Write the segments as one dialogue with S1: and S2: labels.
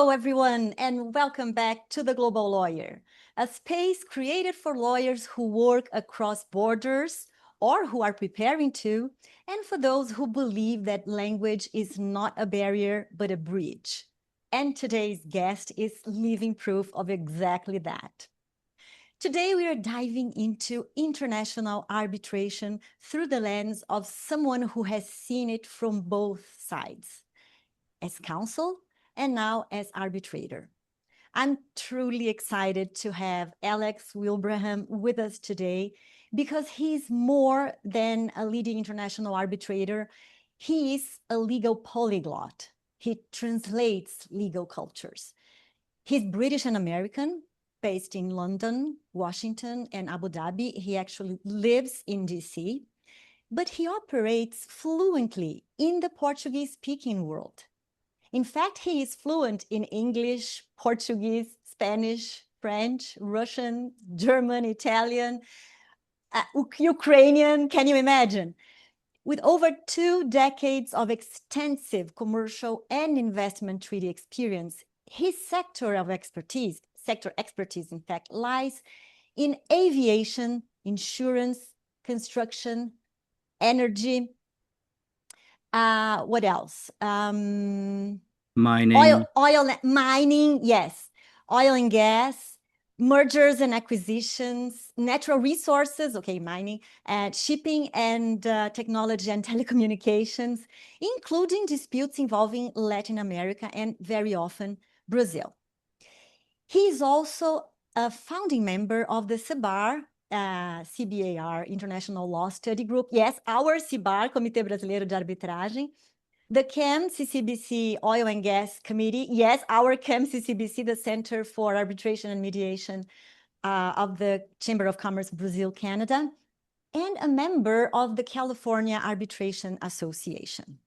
S1: Hello, everyone, and welcome back to The Global Lawyer, a space created for lawyers who work across borders or who are preparing to, and for those who believe that language is not a barrier, but a bridge. And today's guest is living proof of exactly that. Today, we are diving into international arbitration through the lens of someone who has seen it from both sides, as counsel and now as arbitrator. I'm truly excited to have Alex Wilbraham with us today because he's more than a leading international arbitrator. He is a legal polyglot. He translates legal cultures. He's British and American, based in London, Washington, and Abu Dhabi. He actually lives in DC, but he operates fluently in the Portuguese-speaking world. In fact, he is fluent in English, Portuguese, Spanish, French, Russian, German, Italian, Ukrainian, can you imagine? With over 2 decades of extensive commercial and investment treaty experience, his sector expertise, in fact, lies in aviation, insurance, construction, energy. What else?
S2: Mining.
S1: Mining, yes. Oil and gas, mergers and acquisitions, natural resources, okay, mining, shipping and technology and telecommunications, including disputes involving Latin America and very often Brazil. He is also a founding member of the CBAR, CBAR, International Law Study Group. Yes, our CBAR, Comitê Brasileiro de Arbitragem. The CAM-CCBC Oil and Gas Committee. Yes, our CAM-CCBC, the Center for Arbitration and Mediation of the Chamber of Commerce, Brazil, Canada, and a member of the California Arbitration Association.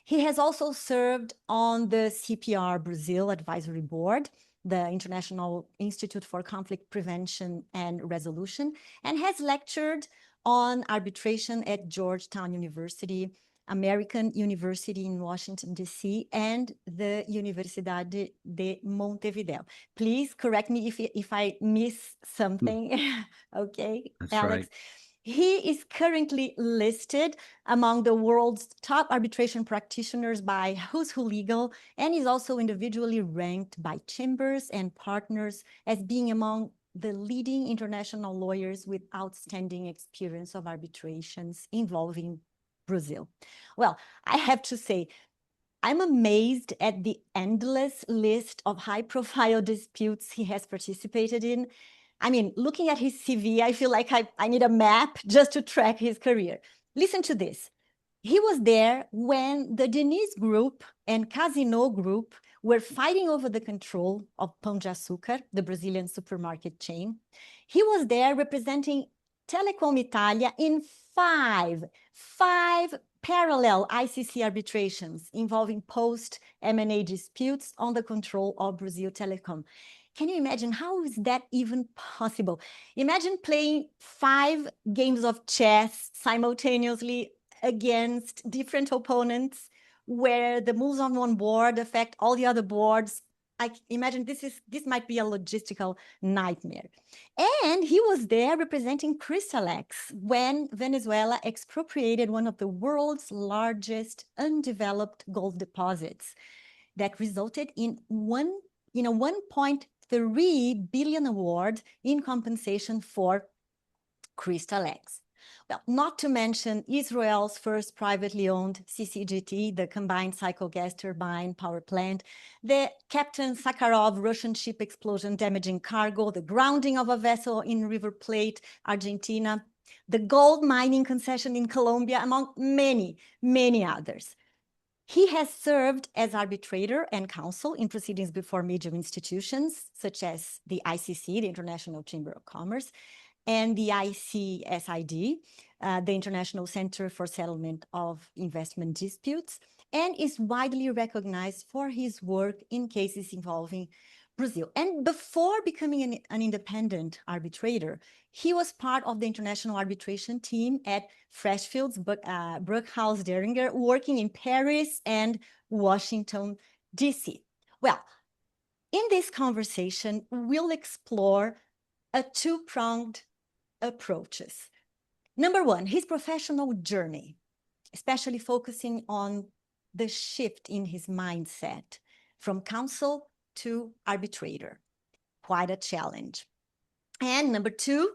S1: He has also served on the CPR Brazil Advisory Board, the International Institute for Conflict Prevention and Resolution, and has lectured on arbitration at Georgetown University, American University in Washington, D.C., and the Universidade de Montevideo. Please correct me if I miss something. Okay,
S2: That's
S1: Alex.
S2: right.
S1: He is currently listed among the world's top arbitration practitioners by Who's Who Legal, and is also individually ranked by chambers and partners as being among the leading international lawyers with outstanding experience of arbitrations involving Brazil. Well, I have to say, I'm amazed at the endless list of high-profile disputes he has participated in. I mean, looking at his CV, I feel like I need a map just to track his career. Listen to this. He was there when the Diniz Group and Casino Group were fighting over the control of Pão de Açúcar, the Brazilian supermarket chain. He was there representing Telecom Italia in five parallel ICC arbitrations involving post-M&A disputes on the control of Brazil Telecom. Can you imagine how is that even possible? Imagine playing 5 games of chess simultaneously against different opponents where the moves on one board affect all the other boards. I imagine this might be a logistical nightmare. And he was there representing Cristalex when Venezuela expropriated one of the world's largest undeveloped gold deposits that resulted in 1.3 billion award in compensation for Cristalex. Well, not to mention Israel's first privately owned CCGT, the combined cycle gas turbine power plant, the Captain Sakharov Russian ship explosion damaging cargo, the grounding of a vessel in River Plate, Argentina, the gold mining concession in Colombia, among many, many others. He has served as arbitrator and counsel in proceedings before major institutions, such as the ICC, the International Chamber of Commerce, and the ICSID, the International Center for Settlement of Investment Disputes, and is widely recognized for his work in cases involving Brazil. And before becoming an independent arbitrator, he was part of the international arbitration team at Freshfields, Bruckhaus Deringer, working in Paris and Washington, D.C. Well, In this conversation, we'll explore a two-pronged approaches. Number one, his professional journey, especially focusing on the shift in his mindset from counsel to arbitrator. Quite a challenge. And number two,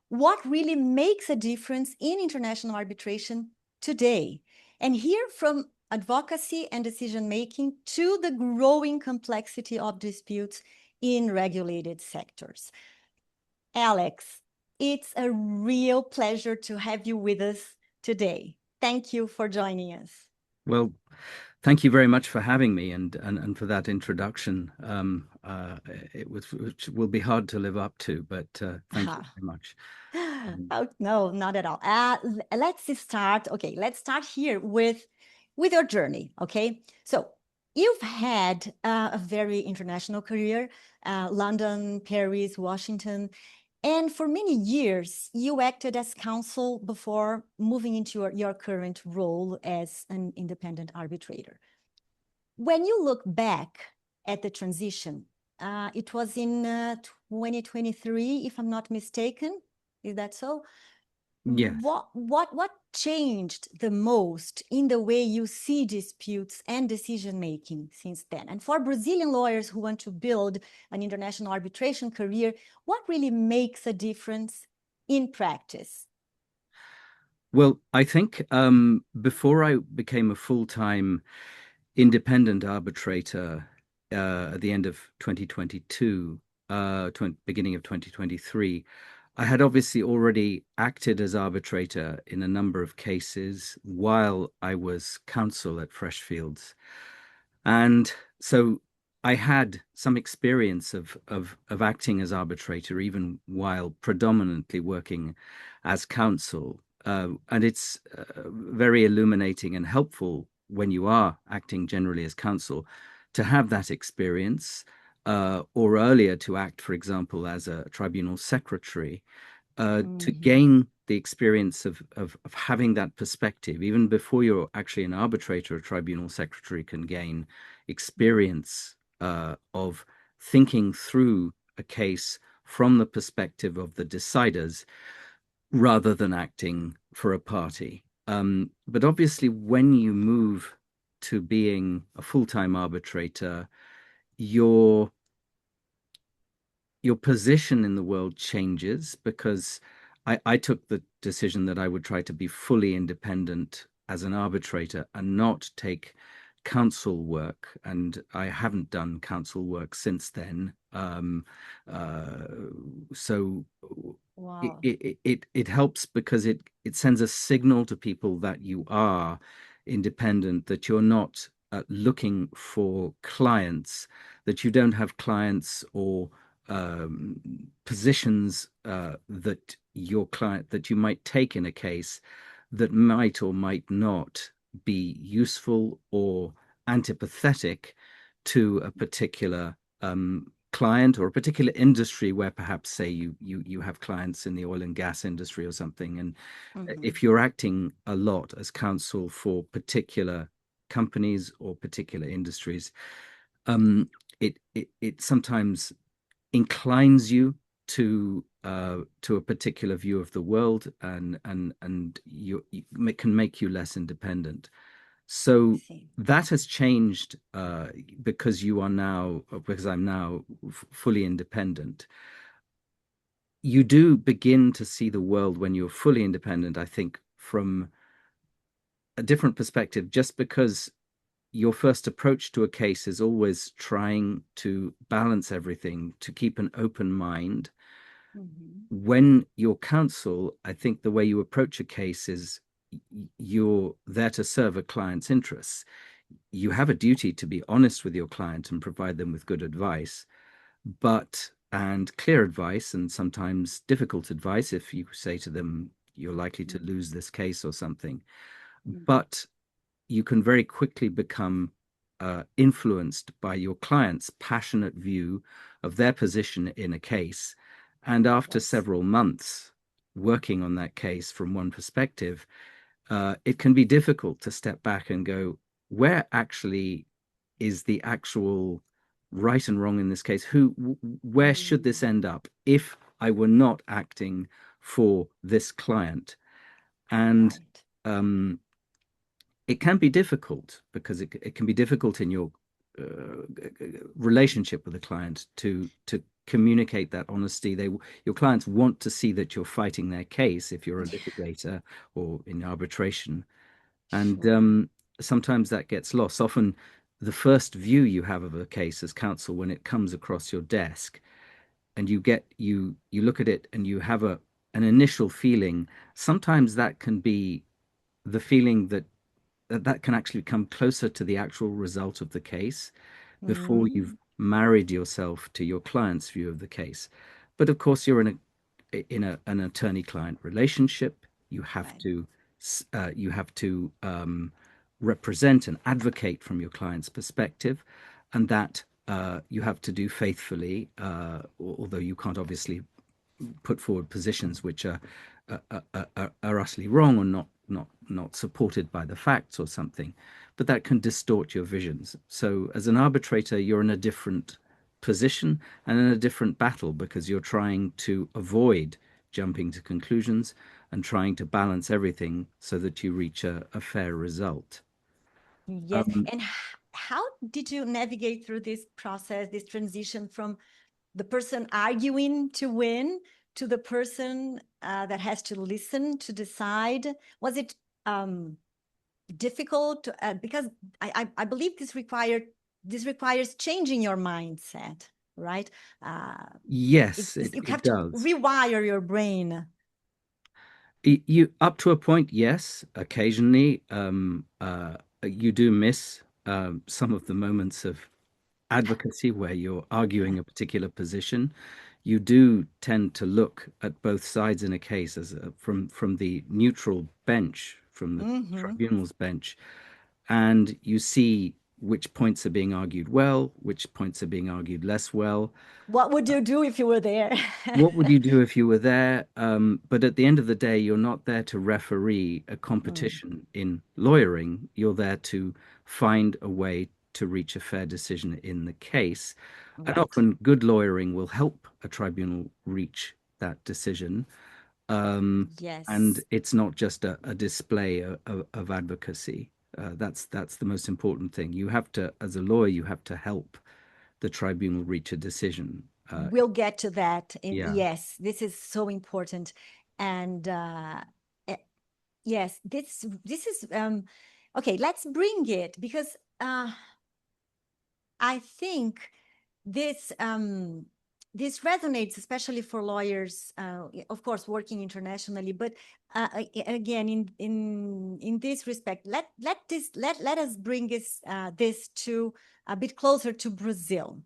S1: what really makes a difference in international arbitration today, and hear from advocacy and decision-making to the growing complexity of disputes in regulated sectors. Alex, it's a real pleasure to have you with us today. Thank you for joining us.
S2: Well, thank you very much for having me and for that introduction. Which will be hard to live up to, but thank you very much.
S1: Oh, no, not at all. Let's start. Okay, let's start here with your journey. Okay, so you've had a very international career, London, Paris, Washington, and for many years you acted as counsel before moving into your current role as an independent arbitrator. When you look back at the transition, it was in 2023, if I'm not mistaken. Is that so?
S2: Yes.
S1: What changed the most in the way you see disputes and decision-making since then? And for Brazilian lawyers who want to build an international arbitration career, what really makes a difference in practice?
S2: Well, I think before I became a full-time independent arbitrator at the end of 2022, beginning of 2023, I had obviously already acted as arbitrator in a number of cases while I was counsel at Freshfields. And so I had some experience of acting as arbitrator, even while predominantly working as counsel. And it's very illuminating and helpful when you are acting generally as counsel to have that experience, or earlier to act, for example, as a tribunal secretary, to gain the experience of having that perspective. Even before you're actually an arbitrator, a tribunal secretary can gain experience of thinking through a case from the perspective of the deciders rather than acting for a party. But obviously, when you move to being a full-time arbitrator, your position in the world changes, because I took the decision that I would try to be fully independent as an arbitrator and not take counsel work, and I haven't done counsel work since then. So
S1: Wow.
S2: it helps because it sends a signal to people that you are independent, that you're not looking for clients, that you don't have clients or positions that you might take in a case that might or might not be useful or antipathetic to a particular client or a particular industry, where perhaps, say, you have clients in the oil and gas industry or something, and if you're acting a lot as counsel for particular companies or particular industries, it sometimes inclines you to a particular view of the world, and it can make you less independent. So that has changed because I'm now fully independent. You do begin to see the world when you're fully independent, I think, from a different perspective, just because your first approach to a case is always trying to balance everything, to keep an open mind. When you're counsel, I think the way you approach a case is you're there to serve a client's interests. You have a duty to be honest with your client and provide them with good advice, and clear advice, and sometimes difficult advice if you say to them you're likely to lose this case or something. But you can very quickly become influenced by your client's passionate view of their position in a case. And after several months working on that case from one perspective, it can be difficult to step back and go, where actually is the actual right and wrong in this case? Where should this end up if I were not acting for this client? And
S1: Right.
S2: it can be difficult because it can be difficult in your relationship with the client to communicate that honesty. Your clients want to see that you're fighting their case if you're a litigator or in arbitration, and
S1: Sure.
S2: sometimes that gets lost. Often, the first view you have of a case as counsel when it comes across your desk, and you look at it and you have an initial feeling. Sometimes that can be the feeling that can actually come closer to the actual result of the case before
S1: Mm,
S2: you've married yourself to your client's view of the case. But of course, you're an attorney-client relationship. You have
S1: right.
S2: to you have to represent and advocate from your client's perspective, and that you have to do faithfully. Although you can't obviously put forward positions which are utterly wrong or not supported by the facts or something, but that can distort your visions. So as an arbitrator, you're in a different position and in a different battle because you're trying to avoid jumping to conclusions and trying to balance everything so that you reach a fair result.
S1: Yes.
S2: Um,
S1: And how did you navigate through this process, this transition from the person arguing to win to the person that has to listen to decide? Was it difficult because I believe this requires changing your mindset, right? Uh,
S2: yes,
S1: you
S2: it
S1: have to
S2: does.
S1: rewire your brain.
S2: You up to a point, yes. Occasionally, you do miss some of the moments of advocacy where you're arguing a particular position. You do tend to look at both sides in a case from the neutral bench, from the
S1: Hmm.
S2: tribunal's bench, and you see which points are being argued well, which points are being argued less well.
S1: What would you do if you were there?
S2: What would you do if you were there? But at the end of the day, you're not there to referee a
S1: Mm,
S2: competition in lawyering. You're there to find a way to reach a fair decision in the case. And
S1: right.
S2: often good lawyering will help a tribunal reach that decision. Um, and
S1: Yes.
S2: it's not just a display of advocacy. That's the most important thing. You have to, as a lawyer, you have to help the tribunal reach a decision.
S1: We'll get to that. And
S2: Yeah.
S1: yes, this is so important. And eh, yes, this is okay, let's bring it because I think this this resonates especially for lawyers, of course, working internationally. But again, in this respect, let us bring this to a bit closer to Brazil,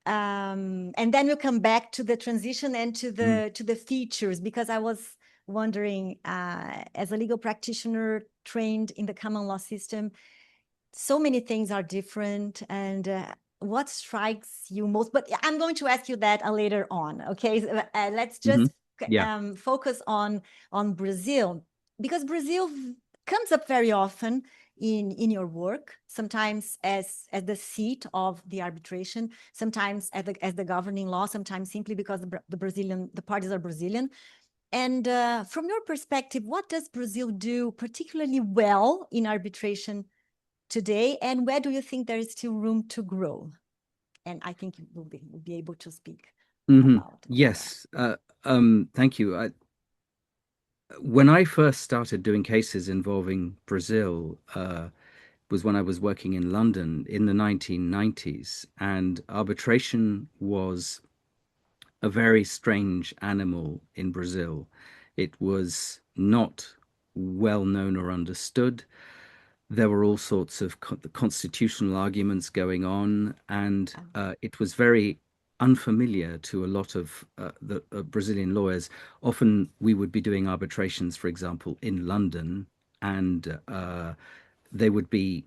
S1: and then we'll come back to the transition and
S2: Mm.
S1: to the features, because I was wondering, as a legal practitioner trained in the common law system, so many things are different, and what strikes you most? But I'm going to ask you that later on. Okay, so, let's
S2: Hmm.
S1: just
S2: Yeah.
S1: focus on Brazil, because Brazil comes up very often in your work, sometimes as the seat of the arbitration, sometimes as the governing law, sometimes simply because the parties are Brazilian. And from your perspective, what does Brazil do particularly well in arbitration today, and where do you think there is still room to grow? And I think you will be able to speak
S2: Hmm.
S1: about that.
S2: Yes. Thank you. When I first started doing cases involving Brazil, was when I was working in London in the 1990s, and arbitration was a very strange animal in Brazil. It was not well known or understood. There were all sorts of constitutional arguments going on, and it was very unfamiliar to a lot of the Brazilian lawyers. Often we would be doing arbitrations, for example, in London, and they would be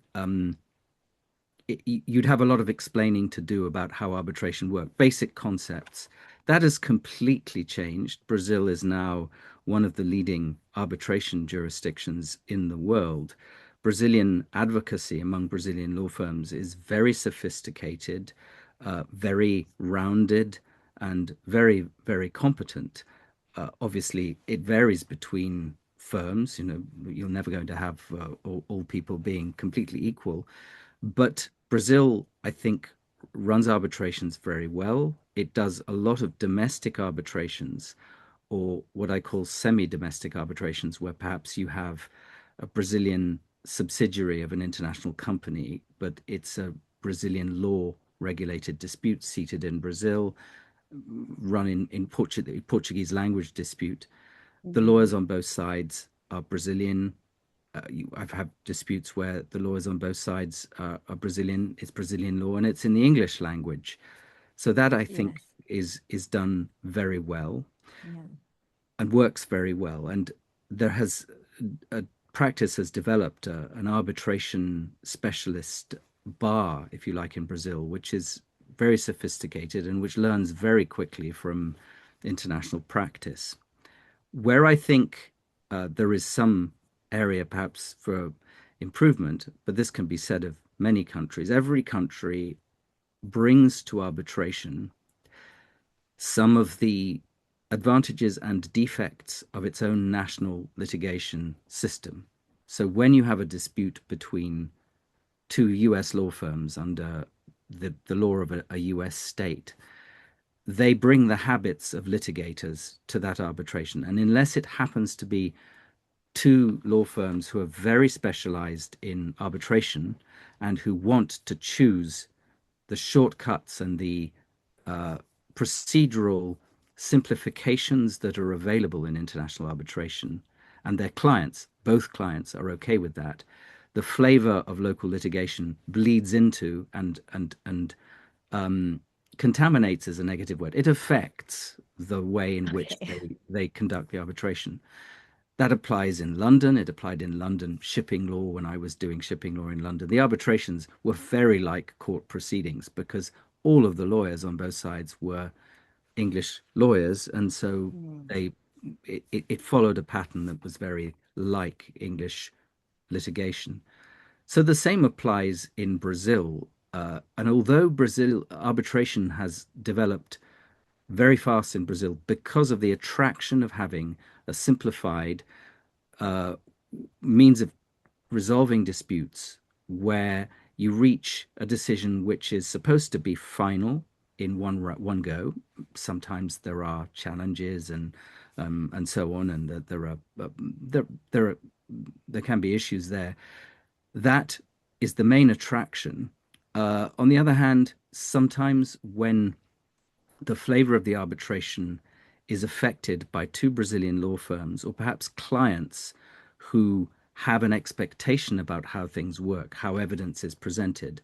S2: you'd have a lot of explaining to do about how arbitration worked, basic concepts. That has completely changed. Brazil is now one of the leading arbitration jurisdictions in the world. Brazilian advocacy among Brazilian law firms is very sophisticated. very rounded and very, very competent. Obviously, it varies between firms. You know, you're never going to have all people being completely equal. But Brazil, I think, runs arbitrations very well. It does a lot of domestic arbitrations, or what I call semi-domestic arbitrations, where perhaps you have a Brazilian subsidiary of an international company, but it's a Brazilian law regulated dispute seated in Brazil, run in Portuguese language dispute. The lawyers on both sides are Brazilian. I've had disputes where the lawyers on both sides are Brazilian. It's Brazilian law, and it's in the English language. So that I think is done very well and works very well. And there has a practice has developed an arbitration specialist bar, if you like, in Brazil, which is very sophisticated and which learns very quickly from international practice. Where I think there is some area perhaps for improvement, but this can be said of many countries. Every country brings to arbitration some of the advantages and defects of its own national litigation system. So when you have a dispute between two US law firms under the law of a US state, they bring the habits of litigators to that arbitration. And unless it happens to be two law firms who are very specialized in arbitration and who want to choose the shortcuts and the procedural simplifications that are available in international arbitration, and their clients, both clients, are okay with that, the flavor of local litigation bleeds into and contaminates is a negative word. It affects the way in which they conduct the arbitration. That applies in London. It applied in London shipping law when I was doing shipping law in London. The arbitrations were very like court proceedings because all of the lawyers on both sides were English lawyers, and so it followed a pattern that was very like English litigation. So the same applies in Brazil. And although Brazil arbitration has developed very fast in Brazil because of the attraction of having a simplified means of resolving disputes where you reach a decision which is supposed to be final in one go. Sometimes there are challenges and so on, and there can be issues there. That is the main attraction. On the other hand, sometimes when the flavor of the arbitration is affected by two Brazilian law firms, or perhaps clients who have an expectation about how things work, how evidence is presented.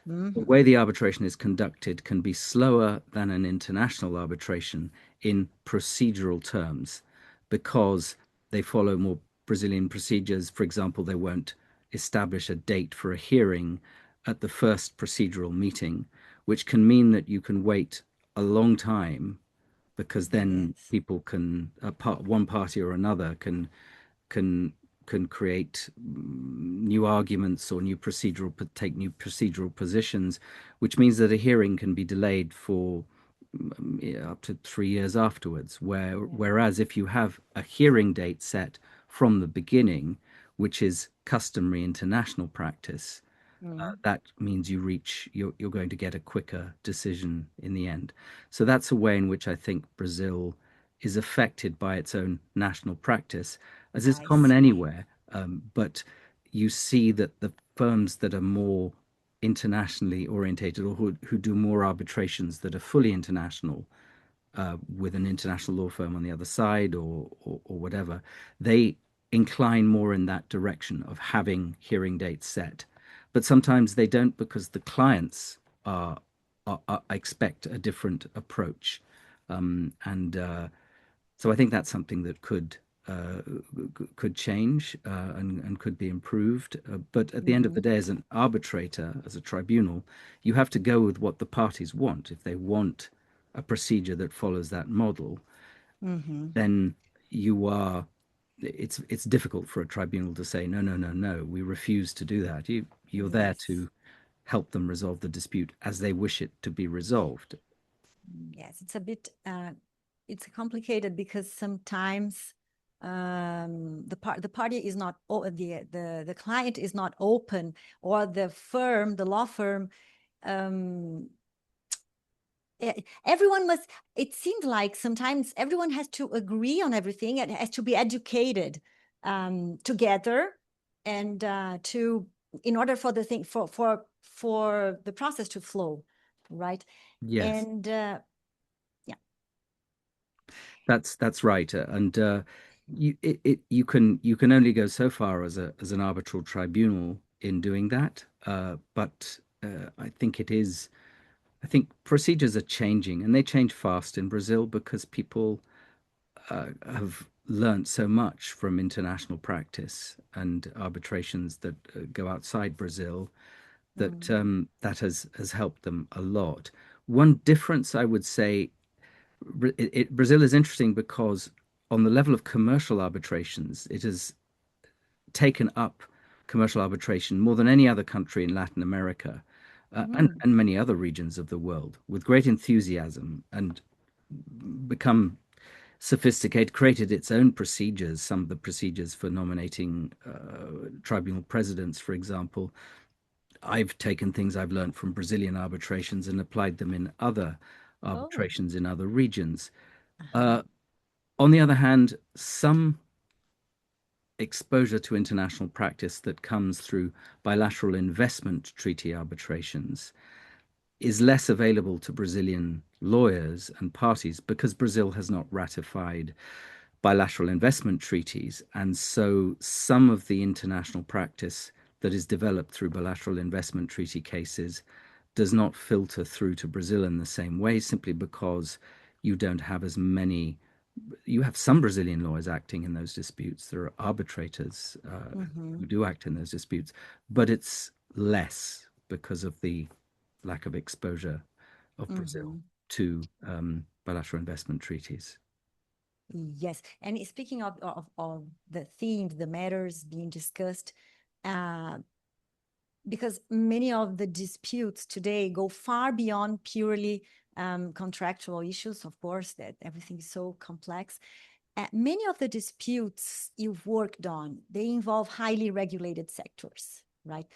S2: The way the arbitration is conducted can be slower than an international arbitration in procedural terms because they follow more Brazilian procedures. For example, they won't establish a date for a hearing at the first procedural meeting, which can mean that you can wait a long time because then people can one party or another can create new arguments or take new procedural positions, which means that a hearing can be delayed for up to 3 years afterwards. Whereas if you have a hearing date set from the beginning, which is customary international practice, that means you're going to get a quicker decision in the end. So that's a way in which I think Brazil is affected by its own national practice, as is common anywhere. But you see that the firms that are more internationally orientated or who do more arbitrations that are fully international, with an international law firm on the other side or whatever, they incline more in that direction of having hearing dates set. But sometimes they don't because the clients expect a different approach. So I think that's something that could change and could be improved. But at the end of the day, as an arbitrator, as a tribunal, you have to go with what the parties want. If they want a procedure that follows that model, then it's difficult for a tribunal to say no, we refuse to do that. You're there to help them resolve the dispute as they wish it to be resolved.
S1: Yes, it's a bit it's complicated because sometimes the party is not the client is not open, or the law firm, everyone must, it seems like sometimes everyone has to agree on everything. It has to be educated together, and in order for the thing for the process to flow, right?
S2: Yes.
S1: And
S2: That's right, and you can only go so far as an arbitral tribunal in doing that. But I think procedures are changing, and they change fast in Brazil because people have learned so much from international practice and arbitrations that go outside Brazil that that has helped them a lot. One difference I would say Brazil is interesting because on the level of commercial arbitrations, it has taken up commercial arbitration more than any other country in Latin America, and many other regions of the world with great enthusiasm, and become sophisticated, created its own procedures, some of the procedures for nominating tribunal presidents, for example. I've taken things I've learned from Brazilian arbitrations and applied them in other arbitrations in other regions. On the other hand, some exposure to international practice that comes through bilateral investment treaty arbitrations is less available to Brazilian lawyers and parties because Brazil has not ratified bilateral investment treaties. And so some of the international practice that is developed through bilateral investment treaty cases does not filter through to Brazil in the same way, simply because you don't have as many. You have some Brazilian lawyers acting in those disputes. There are arbitrators who do act in those disputes, but it's less because of the lack of exposure of Brazil to bilateral investment treaties.
S1: Yes, and speaking of the themes, the matters being discussed, because many of the disputes today go far beyond purely contractual issues, of course, that everything is so complex. Many of the disputes you've worked on, they involve highly regulated sectors, right?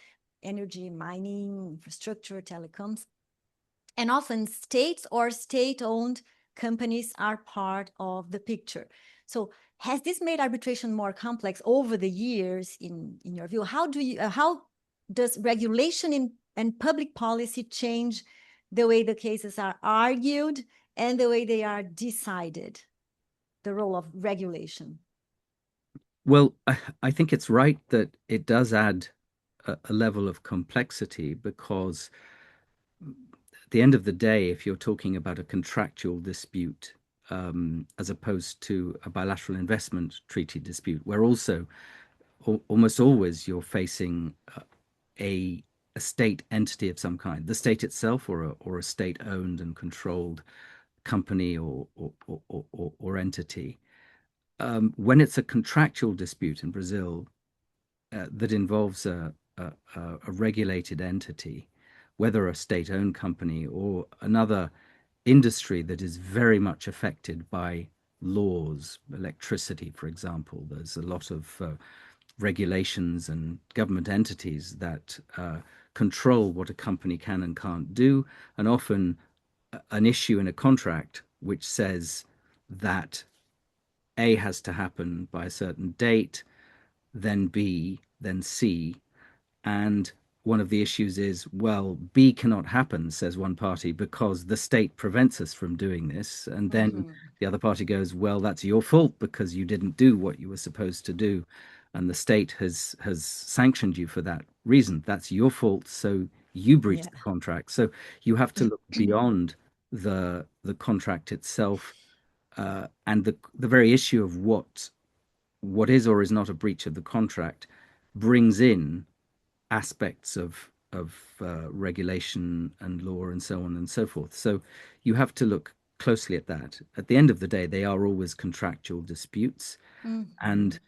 S1: Energy, mining, infrastructure, telecoms, and often states or state-owned companies are part of the picture. So has this made arbitration more complex over the years in your view? How does regulation and public policy change the way the cases are argued and the way they are decided, the role of regulation?
S2: Well, I think it's right that it does add a level of complexity because at the end of the day, if you're talking about a contractual dispute, as opposed to a bilateral investment treaty dispute, where also almost always you're facing a state entity of some kind, the state itself, or a state-owned and controlled company or entity. When it's a contractual dispute in Brazil that involves a regulated entity, whether a state-owned company or another industry that is very much affected by laws, electricity, for example, there's a lot of regulations and government entities that control what a company can and can't do, and often an issue in a contract which says that A has to happen by a certain date, then B, then C. And one of the issues is, well, B cannot happen, says one party, because the state prevents us from doing this. And then the other party goes, well, that's your fault because you didn't do what you were supposed to do. And the state has sanctioned you for that reason. That's your fault. So you breached the contract. So you have to look beyond the contract itself, and the very issue of what is or is not a breach of the contract brings in aspects of regulation and law and so on and so forth. So you have to look closely at that. At the end of the day, they are always contractual disputes, and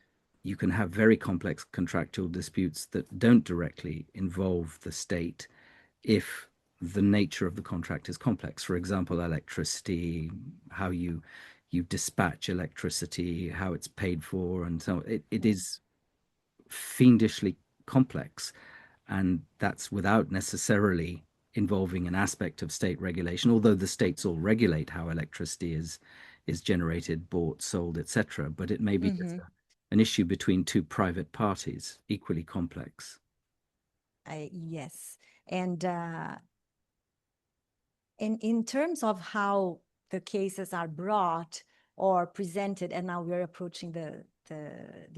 S2: you can have very complex contractual disputes that don't directly involve the state if the nature of the contract is complex. For example, electricity, how you dispatch electricity, how it's paid for, and so it is fiendishly complex. And that's without necessarily involving an aspect of state regulation, although the states all regulate how electricity is generated, bought, sold, etc. But it may be just an issue between two private parties, equally complex.
S1: Yes. And in terms of how the cases are brought or presented, and now we're approaching the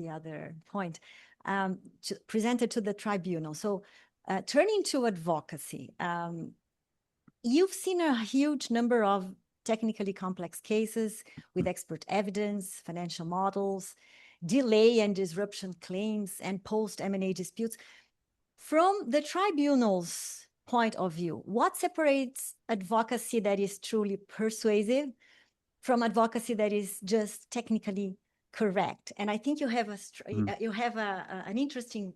S1: other point, presented to the tribunal. So turning to advocacy, you've seen a huge number of technically complex cases with expert evidence, financial models, delay and disruption claims, and post-M&A disputes. From the tribunal's point of view, what separates advocacy that is truly persuasive from advocacy that is just technically correct? And I think you have an interesting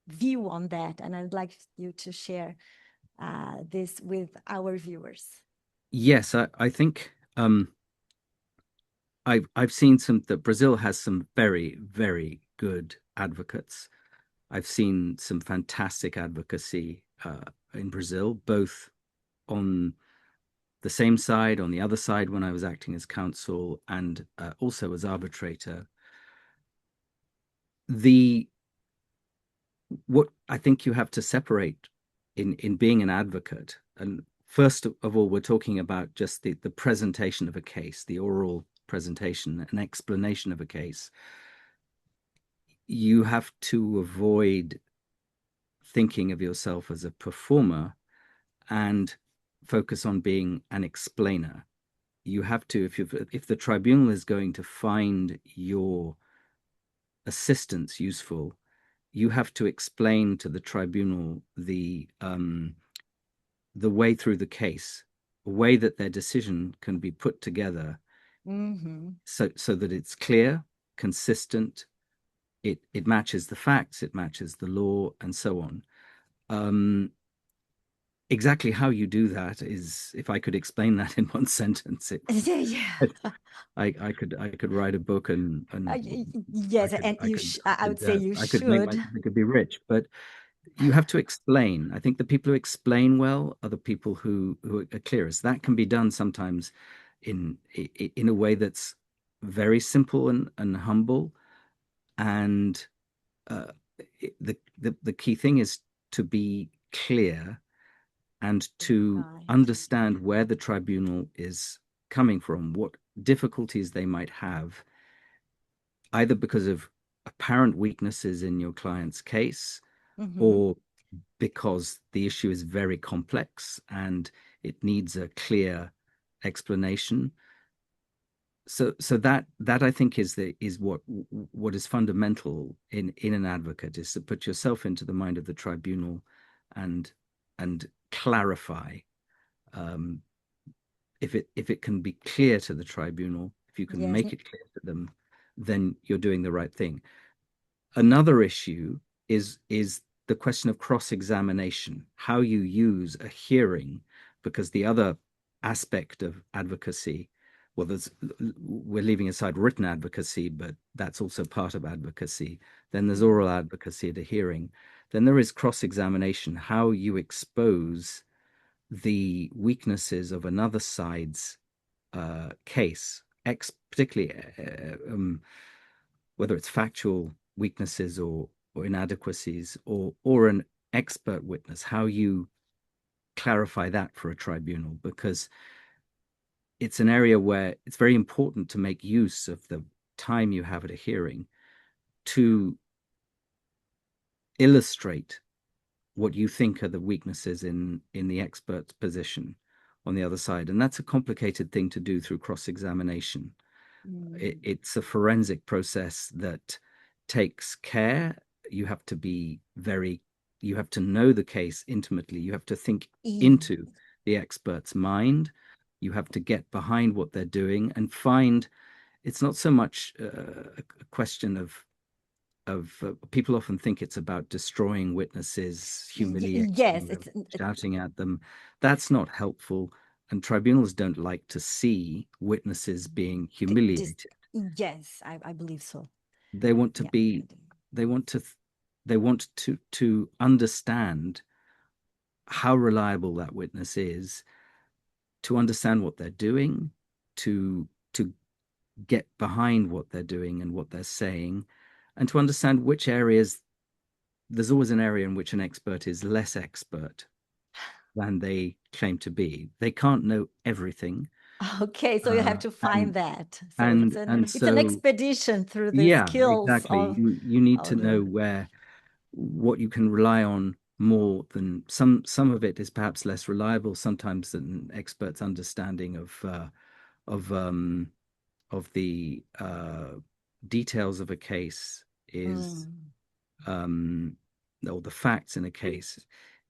S1: view on that, and I'd like you to share this with our viewers.
S2: Yes, I think I've seen that Brazil has some very, very good advocates. I've seen some fantastic advocacy in Brazil, both on the same side, on the other side when I was acting as counsel, and also as arbitrator. What I think you have to separate in being an advocate, and first of all, we're talking about just the presentation of a case, the oral presentation, an explanation of a case. You have to avoid thinking of yourself as a performer and focus on being an explainer. You have to, if the tribunal is going to find your assistance useful, you have to explain to the tribunal the way through the case, a way that their decision can be put together, so that it's clear, consistent, it matches the facts, it matches the law, and so on. Exactly how you do that is, if I could explain that in one sentence, I could write a book and
S1: yes, and I would say you should.
S2: I could be rich, but you have to explain. I think the people who explain well are the people who are clearest. That can be done sometimes in a way that's very simple and humble. And the key thing is to be clear and to understand where the tribunal is coming from, what difficulties they might have, either because of apparent weaknesses in your client's case, or because the issue is very complex and it needs a clear explanation. So that I think is what is fundamental in an advocate, is to put yourself into the mind of the tribunal and clarify. If it can be clear to the tribunal, if you can make it clear to them, then you're doing the right thing. Another issue is the question of cross-examination, how you use a hearing, because the other aspect of advocacy, well, we're leaving aside written advocacy, but that's also part of advocacy. Then there's oral advocacy at a hearing. Then there is cross-examination, how you expose the weaknesses of another side's case, particularly whether it's factual weaknesses or inadequacies, or an expert witness, how you clarify that for a tribunal, because it's an area where it's very important to make use of the time you have at a hearing to illustrate what you think are the weaknesses in the expert's position on the other side. And that's a complicated thing to do through cross-examination. It's a forensic process that takes care. You have to know the case intimately. You have to think into the expert's mind. You have to get behind what they're doing and find it's not so much a question of people often think it's about destroying witnesses, humiliating
S1: Yes,
S2: them, shouting at them. That's not helpful, and tribunals don't like to see witnesses being humiliated.
S1: Yes, I believe so.
S2: They want to be, they want to understand how reliable that witness is, to understand what they're doing, to get behind what they're doing and what they're saying, and to understand which areas. There's always an area in which an expert is less expert than they claim to be. They can't know everything.
S1: Okay, so you have to find that. So
S2: And
S1: it's an expedition through the
S2: yeah,
S1: skills
S2: exactly.
S1: of
S2: You need to know what you can rely on more than some of it is perhaps less reliable sometimes than experts' understanding of the details of a case is or the facts in a case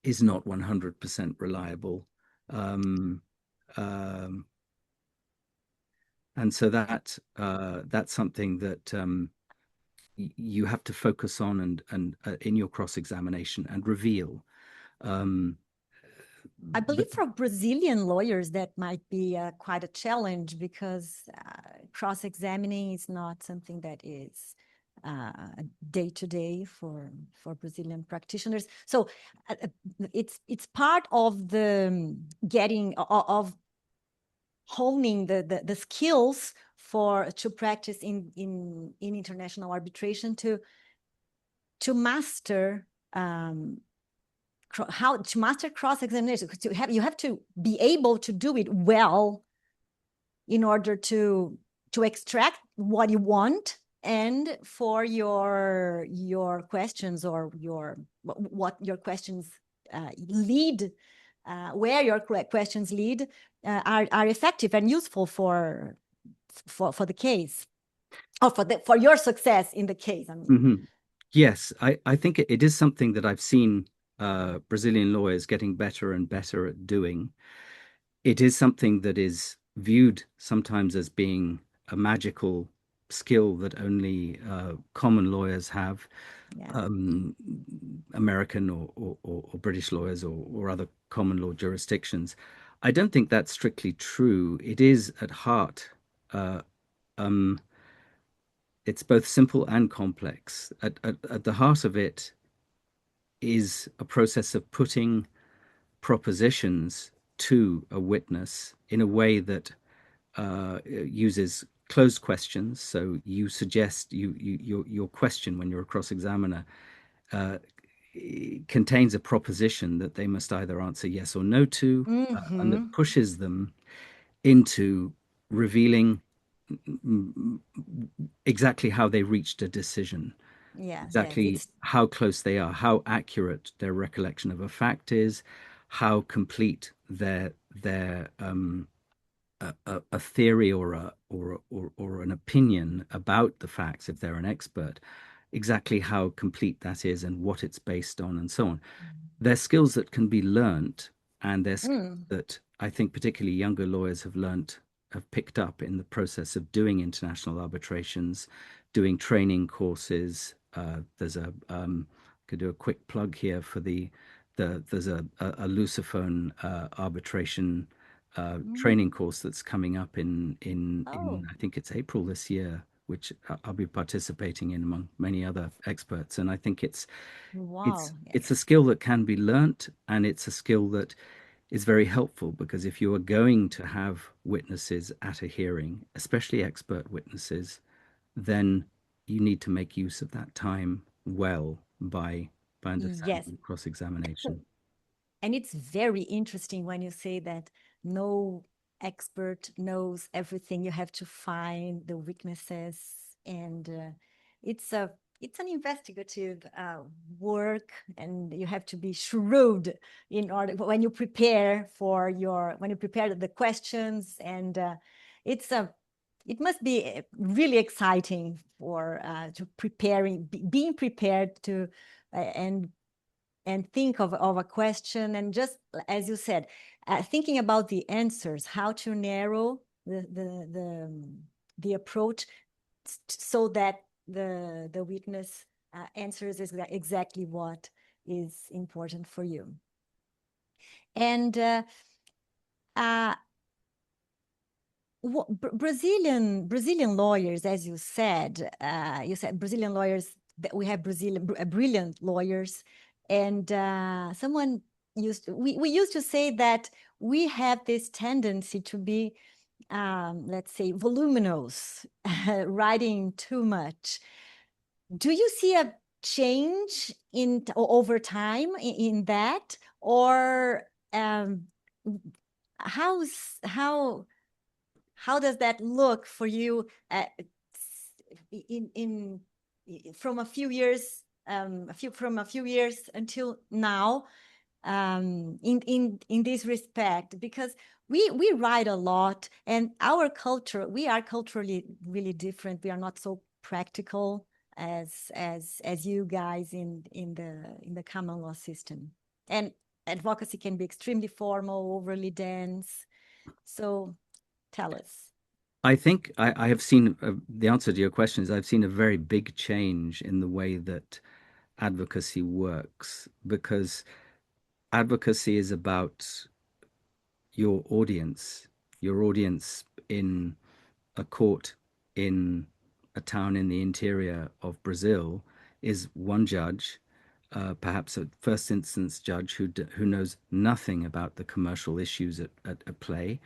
S2: is not 100% reliable. And so that's something that you have to focus on and in your cross-examination and reveal.
S1: I believe for Brazilian lawyers that might be quite a challenge because cross-examining is not something that is day-to-day for Brazilian practitioners. So it's part of the getting of honing the skills to practice in international arbitration to master how to master cross-examination. You have to be able to do it well in order to extract what you want and for your questions or what your questions lead, where your questions lead are effective and useful for the case or for your success in the case. I mean.
S2: Yes, I think it is something that I've seen Brazilian lawyers getting better and better at doing. It is something that is viewed sometimes as being a magical skill that only common lawyers have, American or British lawyers or other common law jurisdictions. I don't think that's strictly true. It is at heart, it's both simple and complex. At the heart of it is a process of putting propositions to a witness in a way that uses closed questions. So you suggest your question when you're a cross-examiner contains a proposition that they must either answer yes or no to, and that pushes them into revealing exactly how they reached a decision. Exactly how close they are, how accurate their recollection of a fact is, how complete their a theory or an opinion about the facts, if they're an expert, exactly how complete that is and what it's based on and so on. They're skills that can be learnt, and they're skills that I think particularly younger lawyers have picked up in the process of doing international arbitrations, doing training courses. There's could do a quick plug here for there's a Lusophone arbitration training course that's coming up in I think it's April this year, which I'll be participating in among many other experts. And I think it's a skill that can be learnt, and it's a skill that is very helpful, because if you are going to have witnesses at a hearing, especially expert witnesses, then you need to make use of that time well by understanding cross-examination.
S1: And it's very interesting when you say that no expert knows everything. You have to find the weaknesses, and it's an investigative work, and you have to be shrewd in order when you prepare the questions, and it must be really exciting for being prepared to and think of a question, and just as you said, thinking about the answers, how to narrow the approach so that the witness answers exactly what is important for you. And Brazilian lawyers, as you said Brazilian lawyers, we have brilliant lawyers, and someone we used to say that we have this tendency to be, let's say, voluminous, writing too much. Do you see a change over time in that, or how does that look for you from a few years until now, in this respect? Because we write a lot, and our culture, we are culturally really different. We are not so practical as you guys in the common law system, and advocacy can be extremely formal, overly dense. So tell us.
S2: I think I have seen the answer to your question is I've seen a very big change in the way that advocacy works, because advocacy is about your audience in a court in a town in the interior of Brazil is one judge, perhaps a first instance judge who knows nothing about the commercial issues at play.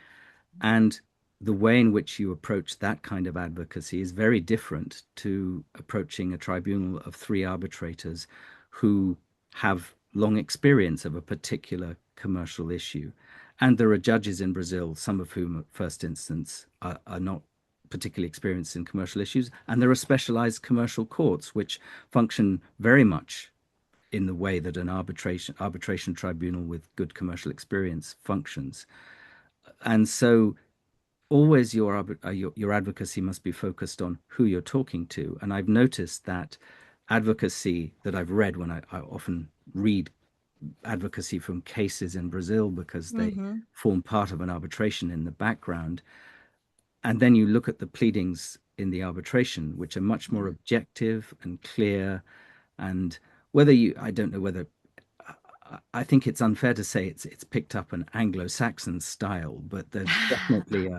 S2: And the way in which you approach that kind of advocacy is very different to approaching a tribunal of three arbitrators who have long experience of a particular commercial issue. And there are judges in Brazil, some of whom, at first instance, are not particularly experienced in commercial issues. And there are specialized commercial courts which function very much in the way that an arbitration tribunal with good commercial experience functions. And so always your advocacy must be focused on who you're talking to. And I've noticed that advocacy that I've read, when I often read advocacy from cases in Brazil because they form part of an arbitration in the background, and then you look at the pleadings in the arbitration, which are much more objective and clear. And I don't know whether, I think it's unfair to say it's picked up an Anglo-Saxon style, but there's definitely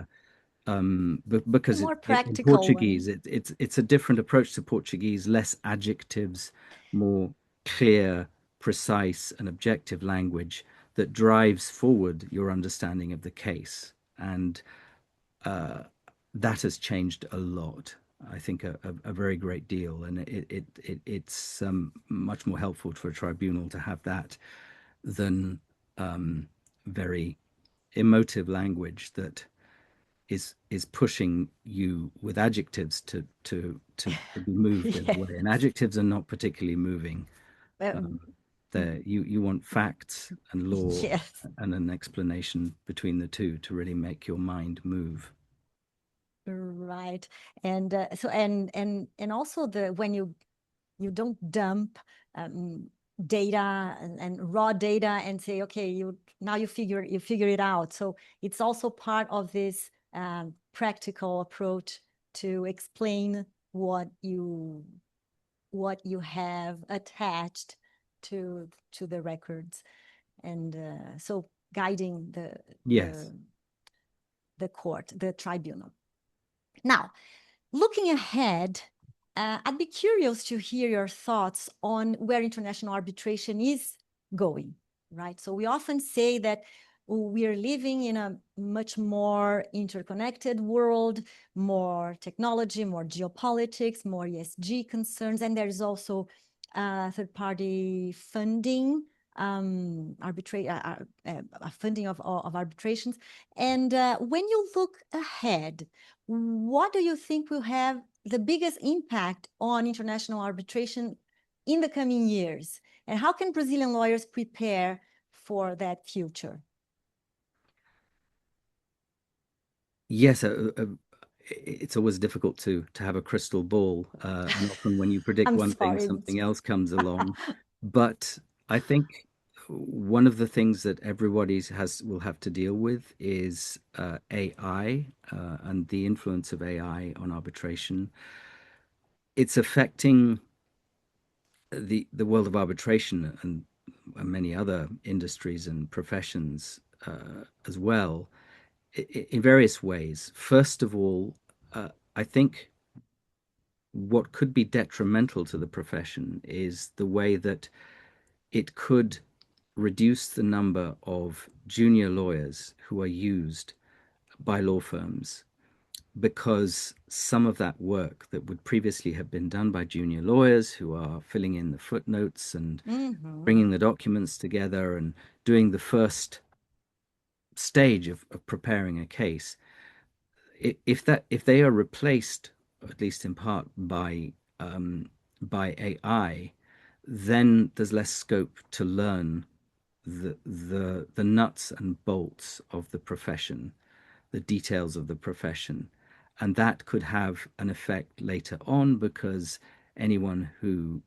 S2: because
S1: More
S2: in
S1: practical one.
S2: Portuguese it's a different approach to Portuguese, less adjectives, more clear, precise, and objective language that drives forward your understanding of the case. And that has changed a lot. I think a very great deal, and it's much more helpful for a tribunal to have that than very emotive language that is pushing you with adjectives to be moved in a
S1: Yes.
S2: way. And adjectives are not particularly moving.
S1: Um,
S2: You want facts and law
S1: yes.
S2: and an explanation between the two to really make your mind move.
S1: Right. And so and also when you don't dump data and raw data and say, okay, you figure it out. So it's also part of this practical approach to explain what you have attached to the records, and so guiding
S2: Yes.
S1: the court, the tribunal. Now, looking ahead, I'd be curious to hear your thoughts on where international arbitration is going, right? So we often say that we are living in a much more interconnected world, more technology, more geopolitics, more ESG concerns, and there's also third-party funding, funding of arbitrations. And when you look ahead, what do you think will have the biggest impact on international arbitration in the coming years? And how can Brazilian lawyers prepare for that future?
S2: Yes, it's always difficult to have a crystal ball, and often when you predict
S1: I'm
S2: one thing,
S1: sorry.
S2: something else comes along. But I think one of the things that everybody will have to deal with is AI and the influence of AI on arbitration. It's affecting the world of arbitration and many other industries and professions as well, in various ways. First of all, I think what could be detrimental to the profession is the way that it could reduce the number of junior lawyers who are used by law firms, because some of that work that would previously have been done by junior lawyers who are filling in the footnotes and bringing the documents together and doing the first stage of preparing a case, if they are replaced, at least in part, by AI, then there's less scope to learn the nuts and bolts of the profession, the details of the profession. And that could have an effect later on, because anyone who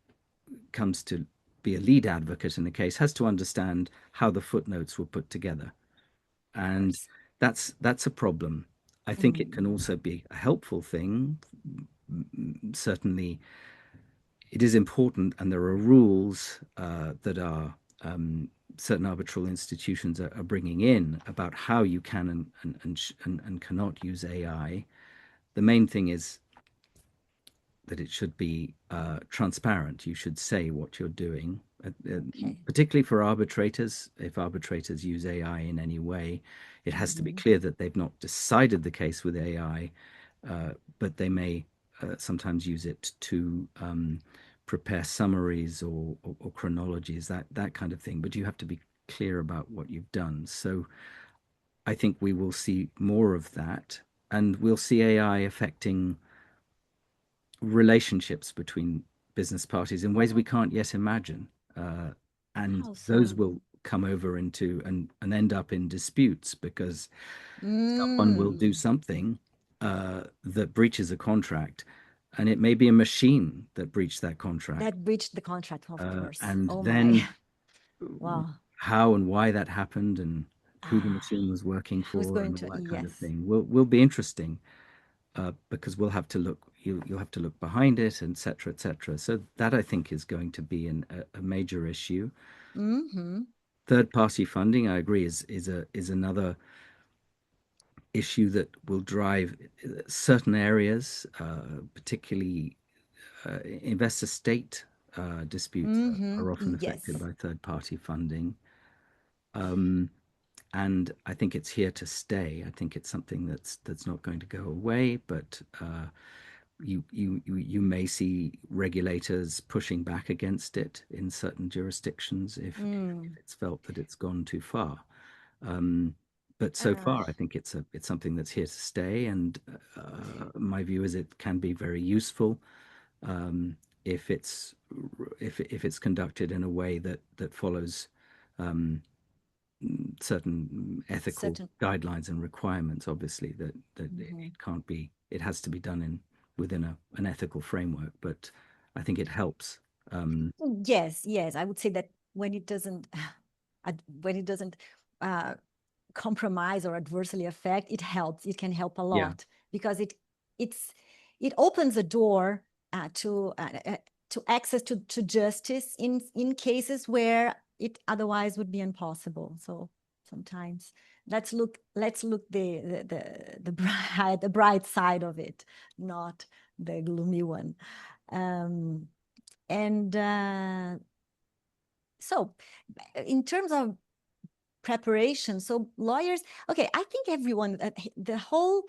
S2: comes to be a lead advocate in a case has to understand how the footnotes were put together. And that's a problem. I think it can also be a helpful thing. Certainly, it is important, and there are rules that are certain arbitral institutions are bringing in about how you can and cannot use AI. The main thing is that it should be transparent. You should say what you're doing, particularly for arbitrators. If arbitrators use AI in any way, it has to be clear that they've not decided the case with AI, but they may sometimes use it to prepare summaries or chronologies, that kind of thing. But you have to be clear about what you've done. So I think we will see more of that, and we'll see AI affecting relationships between business parties in ways we can't yet imagine. And those will come over into and end up in disputes, because someone will do something that breaches a contract, and it may be a machine that breached that contract.
S1: That breached the contract, of course.
S2: And
S1: oh
S2: then
S1: my. Wow.
S2: How and why that happened, and who the machine was working for,
S1: who's going
S2: and
S1: to,
S2: all that kind of
S1: yes.
S2: thing will be interesting, because we'll have to look, you'll have to look behind it, et cetera, et cetera. So that, I think, is going to be a major issue. Third-party funding, I agree, is another issue that will drive certain areas, particularly investor state disputes are often affected by third-party funding. And I think it's here to stay. I think it's something that's not going to go away, but you may see regulators pushing back against it in certain jurisdictions if it's felt that it's gone too far. But so far, I think it's something that's here to stay, and my view is it can be very useful if it's conducted in a way that follows certain ethical guidelines and requirements. Obviously, that it can't be. It has to be done within an ethical framework. But I think it helps.
S1: Yes, I would say that when it doesn't compromise or adversely affect, it helps. It can help a lot, because it opens a door to access to justice in cases where it otherwise would be impossible. So sometimes let's look the bright side of it, not the gloomy one. So in terms of preparation, so lawyers, okay, I think everyone, the whole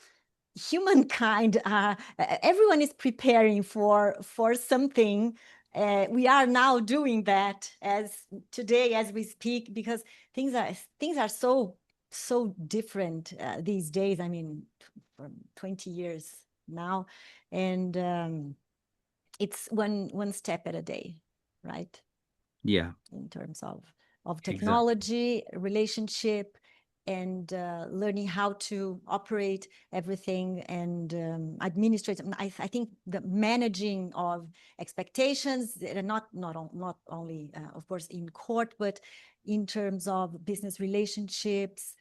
S1: humankind, everyone is preparing for something. We are now doing that as today, as we speak, because things are so different these days. I mean, from 20 years now, and it's one step at a day, right?
S2: Yeah.
S1: In terms of technology, relationship, and learning how to operate everything and administrate. I think the managing of expectations, not only, of course, in court, but in terms of business relationships.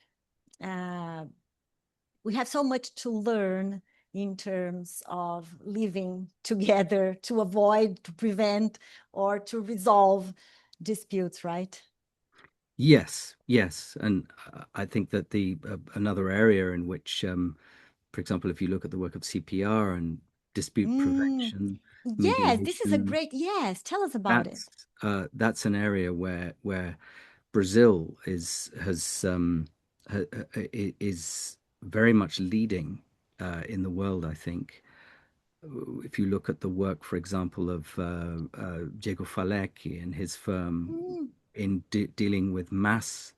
S1: We have so much to learn, in terms of living together to avoid, to prevent, or to resolve disputes, right?
S2: Yes, yes, and I think that the another area in which, for example, if you look at the work of CPR and dispute
S1: Mm.
S2: prevention,
S1: Yes, this is a
S2: mediation,
S1: great, yes, tell us about it.
S2: that's an area where Brazil is very much leading in the world, I think. If you look at the work, for example, of Diego Falec and his firm
S1: Mm.
S2: in dealing with mass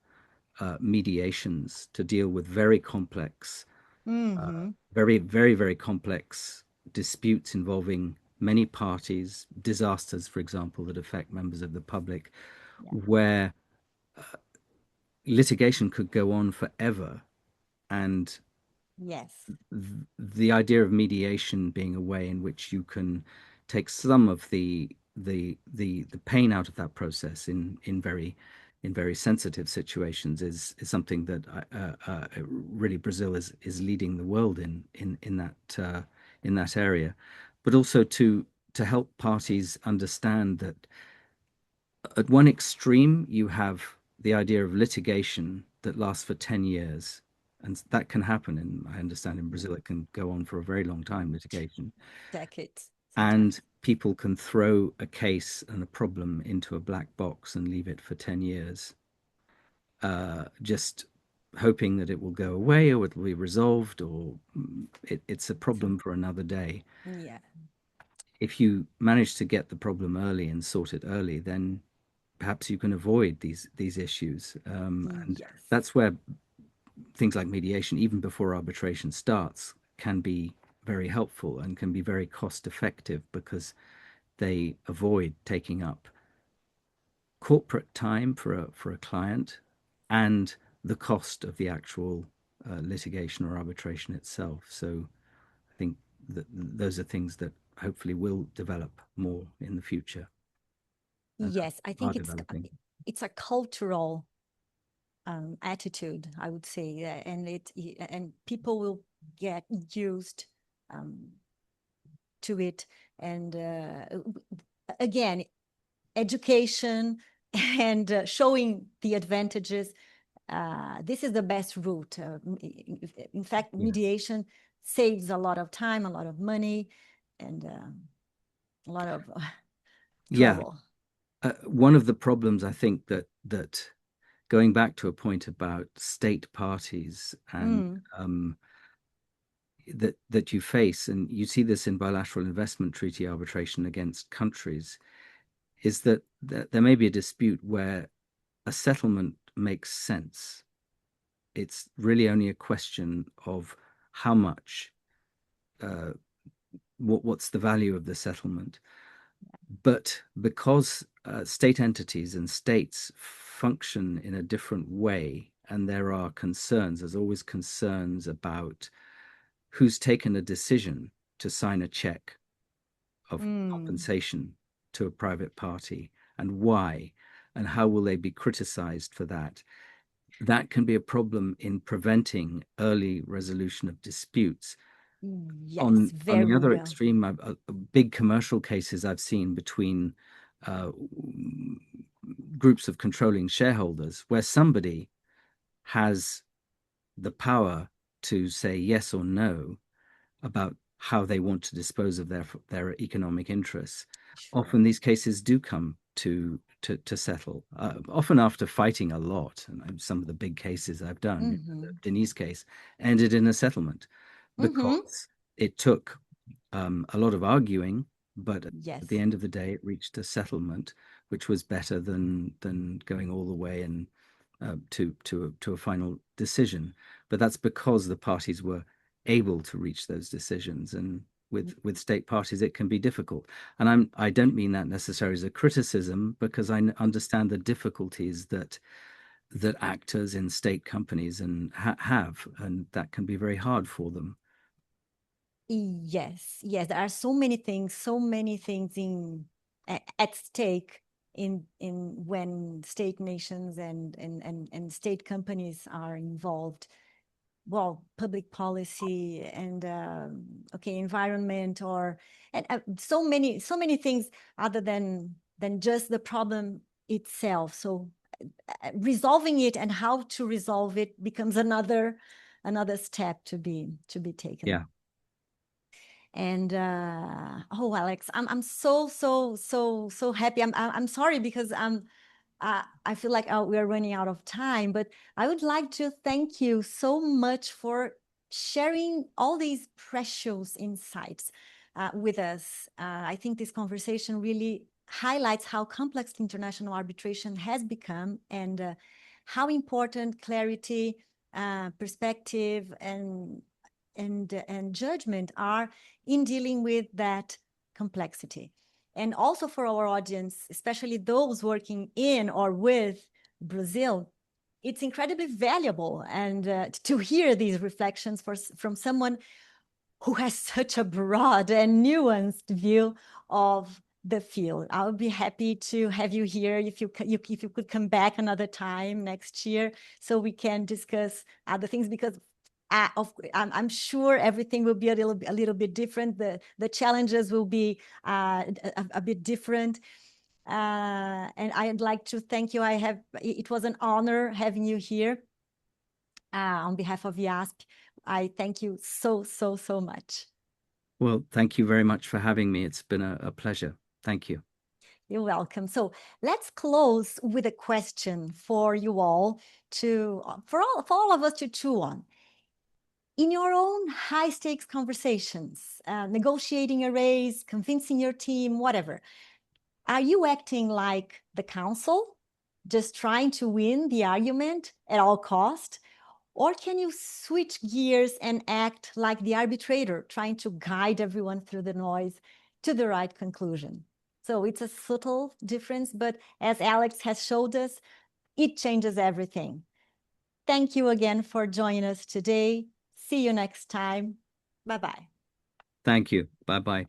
S2: mediations to deal with very complex,
S1: Mm-hmm.
S2: very complex disputes involving many parties, disasters, for example, that affect members of the public,
S1: Yeah.
S2: where litigation could go on forever. And
S1: Yes.
S2: the idea of mediation being a way in which you can take some of the pain out of that process in very sensitive situations is something that really Brazil is leading the world in that area, but also to help parties understand that at one extreme, you have the idea of litigation that lasts for 10 years. And that can happen. And I understand in Brazil, it can go on for a very long time, litigation.
S1: Decades
S2: And
S1: sometimes.
S2: people can throw a case and a problem into a black box and leave it for 10 years, just hoping that it will go away or it will be resolved or it's a problem for another day.
S1: Yeah.
S2: If you manage to get the problem early and sort it early, then perhaps you can avoid these issues. And
S1: Yes.
S2: that's where things like mediation, even before arbitration starts, can be very helpful and can be very cost effective because they avoid taking up corporate time for a client and the cost of the actual litigation or arbitration itself. So I think that those are things that hopefully will develop more in the future and
S1: Yes, I
S2: are
S1: think
S2: developing.
S1: it's a cultural attitude, I would say, and people will get used um, to it. And again, education and showing the advantages. This is the best route. In fact,
S2: Yes.
S1: mediation saves a lot of time, a lot of money, and a lot of
S2: Yeah.
S1: trouble.
S2: One of the problems I think that going back to a point about state parties and
S1: Mm,
S2: that you face, and you see this in bilateral investment treaty arbitration against countries, is that there may be a dispute where a settlement makes sense. It's really only a question of how much, uh, what's the value of the settlement. But because state entities and states function in a different way, and there are concerns, there's always concerns about who's taken a decision to sign a check of
S1: mm,
S2: compensation to a private party and why, and how will they be criticized for that. That can be a problem in preventing early resolution of disputes.
S1: yes,
S2: On the
S1: very
S2: other
S1: well.
S2: extreme, big commercial cases I've seen between uh, groups of controlling shareholders where somebody has the power to say yes or no about how they want to dispose of their economic interests.
S1: Sure.
S2: Often these cases do come to settle, often after fighting a lot. And some of the big cases I've done, the
S1: Mm-hmm.
S2: Denise case, ended in a settlement
S1: Mm-hmm.
S2: because it took a lot of arguing, but at the
S1: Yes.
S2: end of the day, it reached a settlement, which was better than going all the way and to a final decision. But that's because the parties were able to reach those decisions, and with state parties, it can be difficult. And I don't mean that necessarily as a criticism, because I understand the difficulties that actors in state companies and have, and that can be very hard for them.
S1: Yes, yes, there are so many things at stake in when state nations and state companies are involved. well, public policy and okay, environment, or and so many things other than just the problem itself. So resolving it and how to resolve it becomes another step to be taken.
S2: Yeah.
S1: And oh, Alex, I'm so happy. I'm sorry because I feel like we're running out of time, but I would like to thank you so much for sharing all these precious insights with us. I think this conversation really highlights how complex international arbitration has become, and how important clarity, perspective, and judgment are in dealing with that complexity. And also for our audience, especially those working in or with Brazil, it's incredibly valuable and to hear these reflections from someone who has such a broad and nuanced view of the field. I would be happy to have you here if you could come back another time next year so we can discuss other things, because I'm sure everything will be a little bit different. The challenges will be a bit different. And I'd like to thank you. It was an honor having you here. On behalf of IASP, I thank you so much.
S2: Well, thank you very much for having me. It's been a pleasure. Thank you.
S1: You're welcome. So let's close with a question for you all for all of us to chew on. In your own high-stakes conversations, negotiating a raise, convincing your team, whatever, are you acting like the counsel, just trying to win the argument at all cost? Or can you switch gears and act like the arbitrator, trying to guide everyone through the noise to the right conclusion? So it's a subtle difference, but as Alex has showed us, it changes everything. Thank you again for joining us today. See you next time. Bye-bye.
S2: Thank you. Bye-bye.